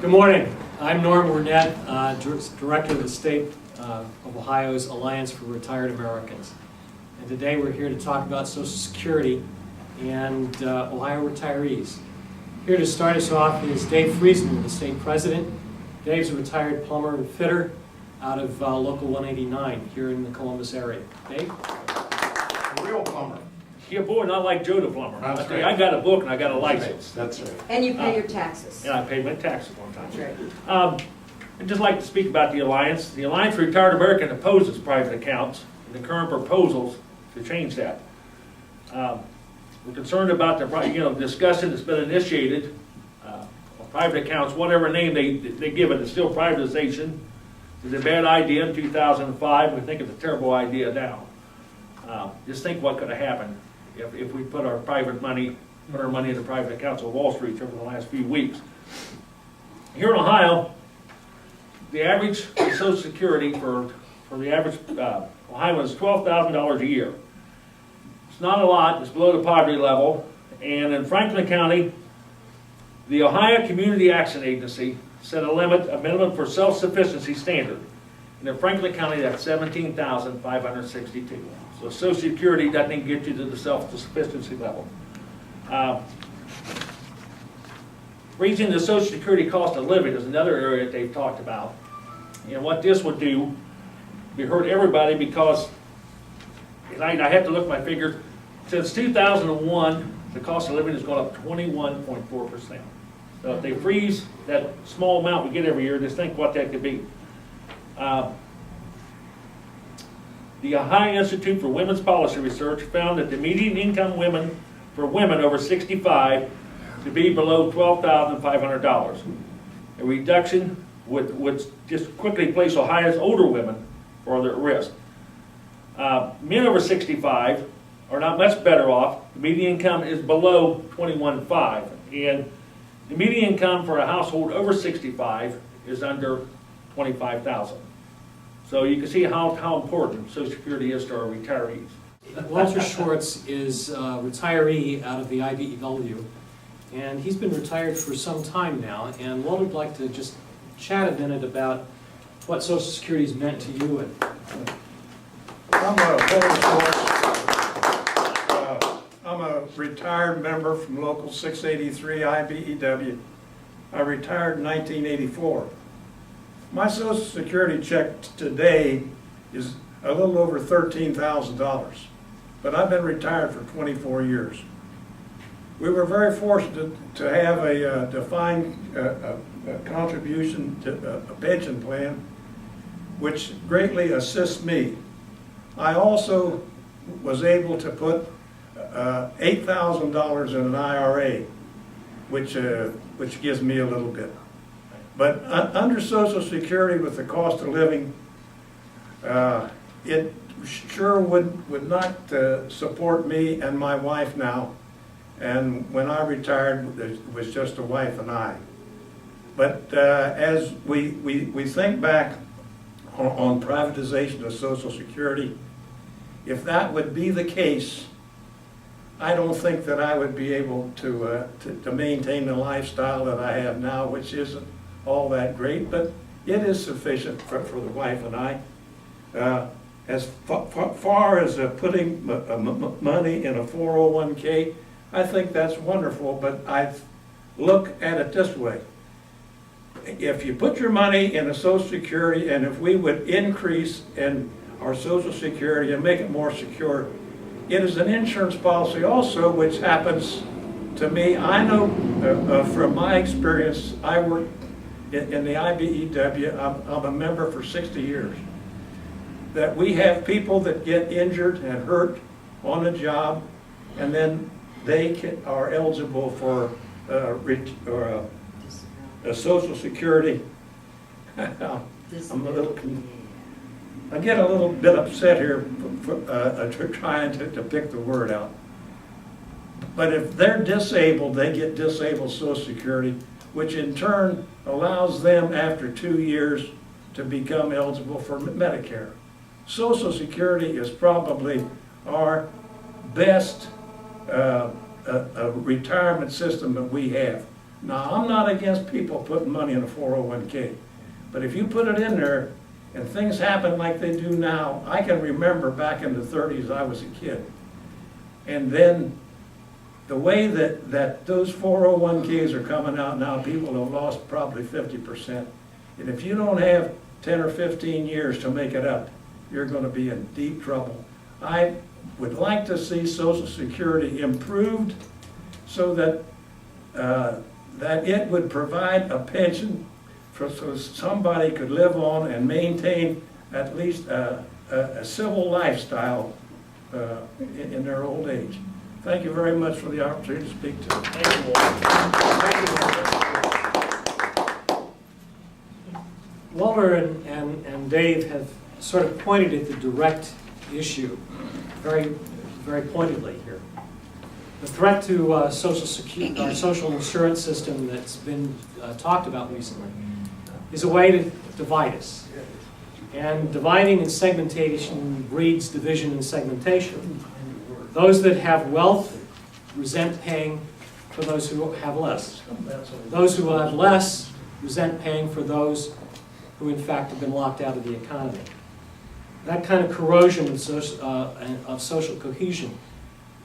Good morning. I'm Norm Wernet, Director of the State of Ohio's Alliance for Retired Americans. And today we're here to talk about Social Security and Ohio retirees. Here to start us off is Dave Friesner, the state president. Dave's a retired plumber and fitter out of Local 189 here in the Columbus area. Dave? A real plumber. Yeah, boy, not like Joe the plumber. That's right. I got a book and I got a license. That's right. And you pay your taxes. And I paid my taxes one time. That's right. I'd just like to speak about the Alliance. The Alliance for Retired American opposes private accounts and the current proposals to change that. We're concerned about the, discussion that's been initiated. Private accounts, whatever name they give it, it's still privatization. It's a bad idea in 2005. We think it's a terrible idea now. Just think what could have happened if we put our money into private accounts on Wall Street over the last few weeks. Here in Ohio, the average Social Security for the average Ohioan is $12,000 a year. It's not a lot, it's below the poverty level, and in Franklin County, the Ohio Community Action Agency set a minimum for self-sufficiency standard. And in Franklin County, that's $17,562. So Social Security doesn't get you to the self-sufficiency level. Raising the Social Security cost of living is another area that they've talked about. And what this would do, we hurt everybody because, and I have to look at my figures, since 2001, the cost of living has gone up 21.4%. So if they freeze that small amount we get every year, just think what that could be. The Ohio Institute for Women's Policy Research found that the median income for women over 65 to be below $12,500. A reduction would just quickly place Ohio's older women further at risk. Men over 65 are not much better off. The median income is below $21,500, and the median income for a household over 65 is under $25,000. So you can see how important Social Security is to our retirees. Walter Schwartz is a retiree out of the IBEW, and he's been retired for some time now. And Walter would like to just chat a minute about what Social Security has meant to you. And I'm a retired member from Local 683 IBEW. I retired in 1984. My Social Security check today is a little over $13,000, but I've been retired for 24 years. We were very fortunate to have a defined contribution to a pension plan, which greatly assists me. I also was able to put $8,000 in an IRA, which gives me a little bit. But under Social Security, with the cost of living, it sure would not support me and my wife now. And when I retired, it was just a wife and I. But as we think back on privatization of Social Security, if that would be the case, I don't think that I would be able to maintain the lifestyle that I have now, which isn't all that great, but it is sufficient for the wife and I. As far as putting money in a 401k, I think that's wonderful, but I look at it this way. If you put your money in a Social Security, and if we would increase in our Social Security and make it more secure, it is an insurance policy also, which happens to me. I know from my experience, I worked in the IBEW, I'm a member for 60 years, that we have people that get injured and hurt on a job, and then they are eligible for a Social Security. I get a little bit upset here for trying to pick the word out. But if they're disabled, they get disabled Social Security, which in turn allows them after 2 years to become eligible for Medicare. Social Security is probably our best retirement system that we have. Now, I'm not against people putting money in a 401k, but if you put it in there and things happen like they do now, I can remember back in the 30s, I was a kid. And then the way that those 401ks are coming out now, people have lost probably 50%. And if you don't have 10 or 15 years to make it up, you're going to be in deep trouble. I would like to see Social Security improved so that that it would provide a pension so somebody could live on and maintain at least a civil lifestyle in their old age. Thank you very much for the opportunity to speak to you. Thank you, Walter and Dave have sort of pointed at the direct issue very, very pointedly here. The threat to Social Security, our social insurance system that's been talked about recently, is a way to divide us. And dividing and segmentation breeds division and segmentation. Those that have wealth resent paying for those who have less. Those who have less resent paying for those who in fact have been locked out of the economy. That kind of corrosion of social cohesion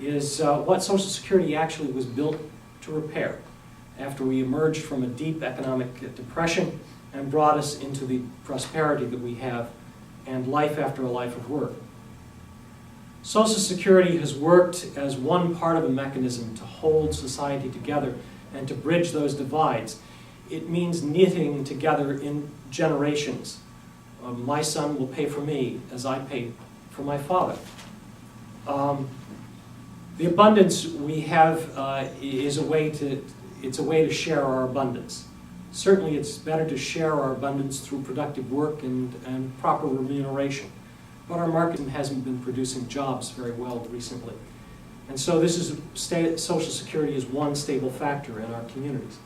is what Social Security actually was built to repair after we emerged from a deep economic depression and brought us into the prosperity that we have and life after a life of work. Social Security has worked as one part of a mechanism to hold society together and to bridge those divides. It means knitting together in generations. My son will pay for me as I paid for my father. The abundance we have is a way to share our abundance. Certainly it's better to share our abundance through productive work and proper remuneration. But our market hasn't been producing jobs very well recently. And so this is Social Security is one stable factor in our communities.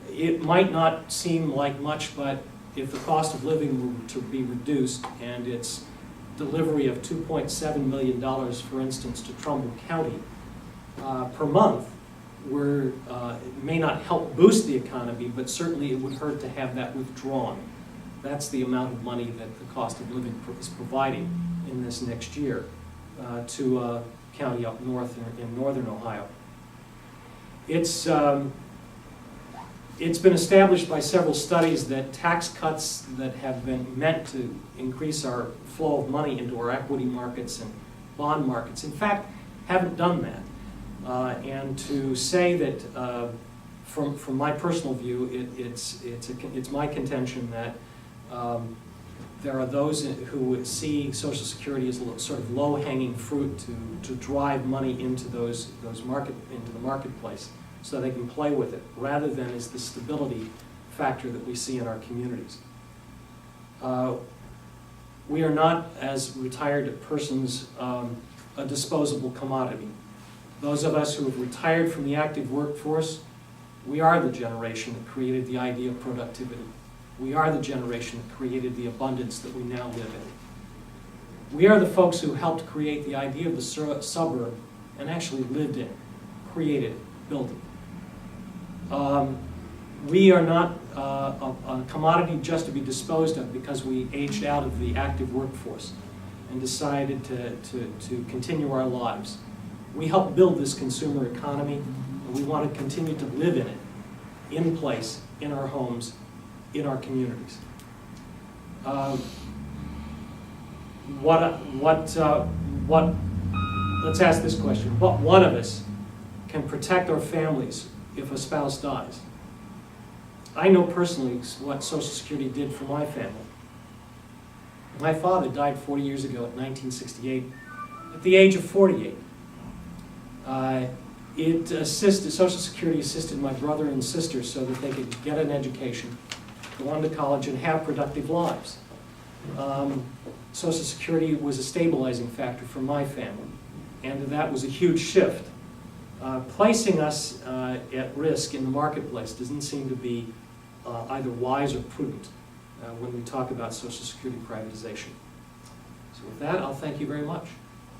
It might not seem like much, but if the cost of living were to be reduced and its delivery of $2.7 million, for instance, to Trumbull County per month, it may not help boost the economy, but certainly it would hurt to have that withdrawn. That's the amount of money that the cost of living is providing in this next year to a county up north in northern Ohio. It's been established by several studies that tax cuts that have been meant to increase our flow of money into our equity markets and bond markets, in fact, haven't done that. And to say that, from my personal view, it's my contention that there are those who would see Social Security as a sort of low-hanging fruit to drive money into into the marketplace, so they can play with it, rather than as the stability factor that we see in our communities. We are not, as retired persons, a disposable commodity. Those of us who have retired from the active workforce, we are the generation that created the idea of productivity. We are the generation that created the abundance that we now live in. We are the folks who helped create the idea of the suburb and actually lived in, created, built it. We are not a commodity just to be disposed of because we aged out of the active workforce and decided to continue our lives. We helped build this consumer economy, and we want to continue to live in it, in place, in our homes, in our communities. Let's ask this question. What one of us can protect our families if a spouse dies? I know personally what Social Security did for my family. My father died 40 years ago in 1968 at the age of 48. Social Security assisted my brother and sister so that they could get an education, go on to college, and have productive lives. Social Security was a stabilizing factor for my family, and that was a huge shift. Placing us at risk in the marketplace doesn't seem to be either wise or prudent when we talk about Social Security privatization. So with that, I'll thank you very much.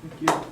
Thank you.